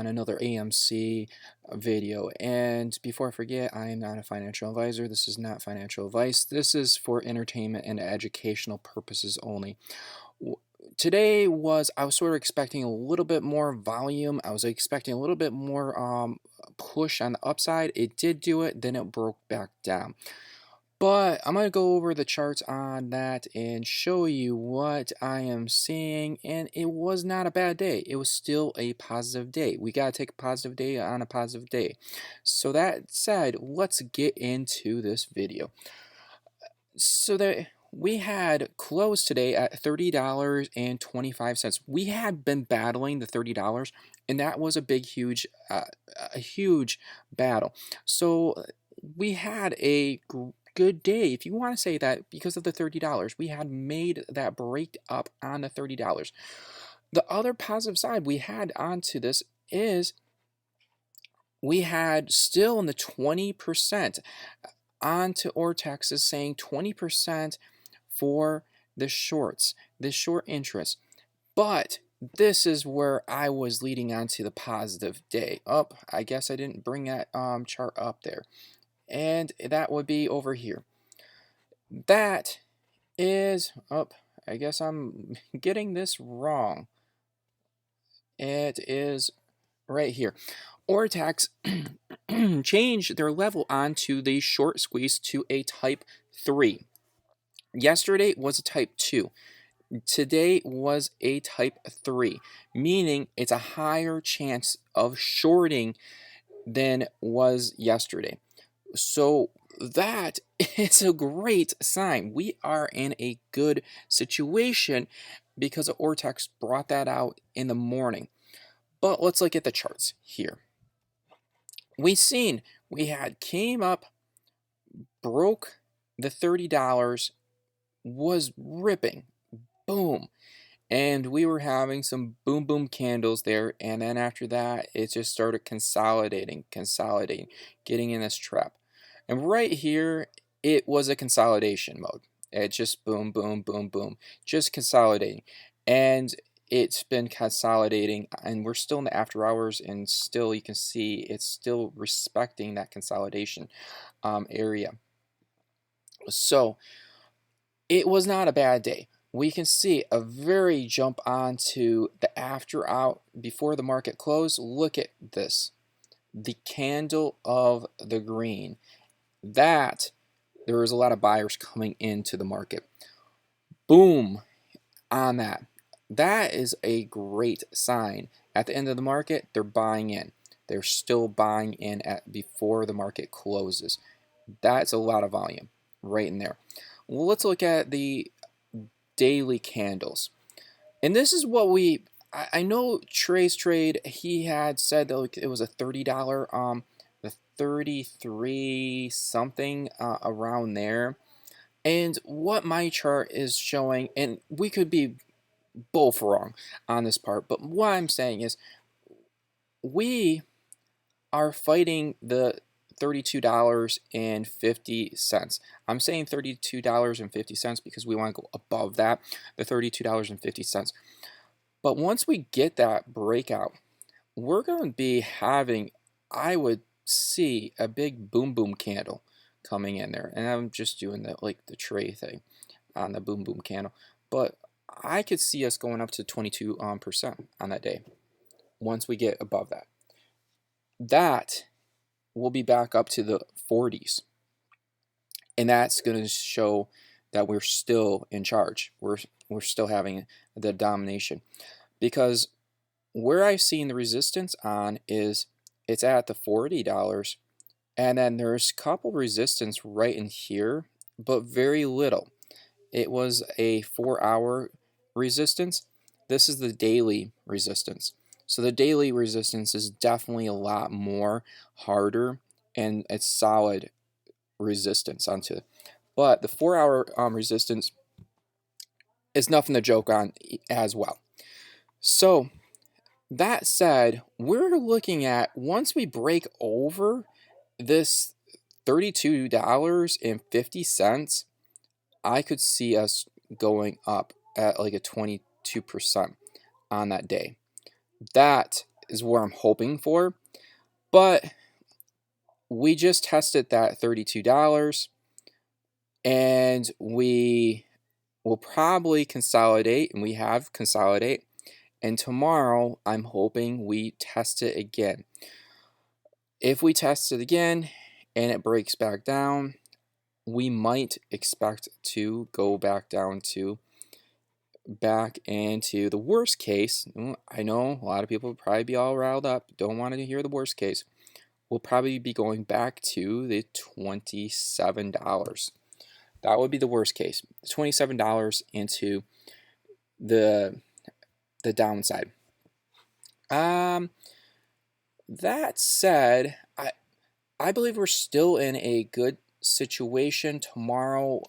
On another AMC video. And before I forget, I am not a financial advisor. This is not financial advice. This is for entertainment and educational purposes only. Today I was sort of expecting a little bit more volume. I was expecting a little bit more push on the upside. It did do it, then it broke back down. But I'm going to go over the charts on that and show you what I am seeing. And it was not a bad day. It was still a positive day. We got to take a positive day on a positive day. So that said, let's get into this video. So that we had closed today at $30.25. We had been battling the $30, and that was a huge battle. So we had a good day, if you want to say that, because of the $30. We had made that break up on the $30. The other positive side we had onto this is we had still in the 20% onto Ortex is saying 20% for the shorts, the short interest. But this is where I was leading on to the positive day. I guess I didn't bring that chart up there. And that would be over here. That is I guess I'm getting this wrong. It is right here. Ortex changed their level onto the short squeeze to a type 3. Yesterday was a type 2. Today was a type 3, meaning it's a higher chance of shorting than was yesterday. So that is a great sign. We are in a good situation because Ortex brought that out in the morning. But let's look at the charts here. We came up, broke the $30, was ripping, boom. And we were having some boom boom candles there, and then after that it just started consolidating, getting in this trap. And right here, it was a consolidation mode. It just boom, boom, boom, boom, just consolidating. And it's been consolidating, and we're still in the after hours, and still you can see it's still respecting that consolidation area. So it was not a bad day. We can see a very jump onto the after out before the market closed. Look at this, the candle of the green. That there was a lot of buyers coming into the market. Boom on that. That is a great sign. At the end of the market, they're buying in. They're still buying in before the market closes. That's a lot of volume right in there. Well, let's look at the daily candles. And this is what I know Trey's trade, he had said that it was a $30 the 33 something around there. And what my chart is showing, and we could be both wrong on this part, but what I'm saying is we are fighting the $32.50. I'm saying $32.50 because we want to go above that, the $32.50. But once we get that breakout, we're going to be having, I would see, a big boom boom candle coming in there. And I'm just doing the tray thing on the boom boom candle. But I could see us going up to 22% on that day once we get above that. That will be back up to the 40s. And that's going to show that we're still in charge. We're still having the domination. Because where I've seen the resistance on is it's at the $40. And then there's a couple resistance right in here, but very little. It was a 4-hour resistance. This is the daily resistance. So the daily resistance is definitely a lot more harder, and it's solid resistance onto it. But the 4-hour resistance is nothing to joke on as well. So that said, we're looking at, once we break over this $32.50, I could see us going up at like a 22% on that day. That is where I'm hoping for. But we just tested that $32, and we will probably consolidate, and we have consolidate. And tomorrow, I'm hoping we test it again. If we test it again and it breaks back down, we might expect to go back into the worst case. I know a lot of people would probably be all riled up, don't want to hear the worst case. We'll probably be going back to the $27. That would be the worst case. $27 into the downside. That said, I believe we're still in a good situation. Tomorrow,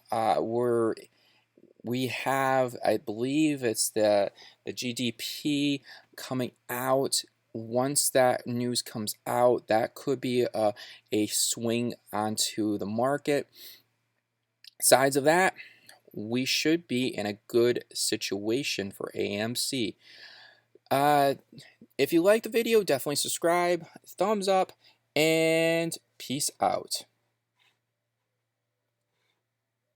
we have, I believe it's the GDP coming out. Once that news comes out, that could be a swing onto the market. Besides of that, we should be in a good situation for AMC. If you like the video, definitely subscribe, thumbs up, and peace out.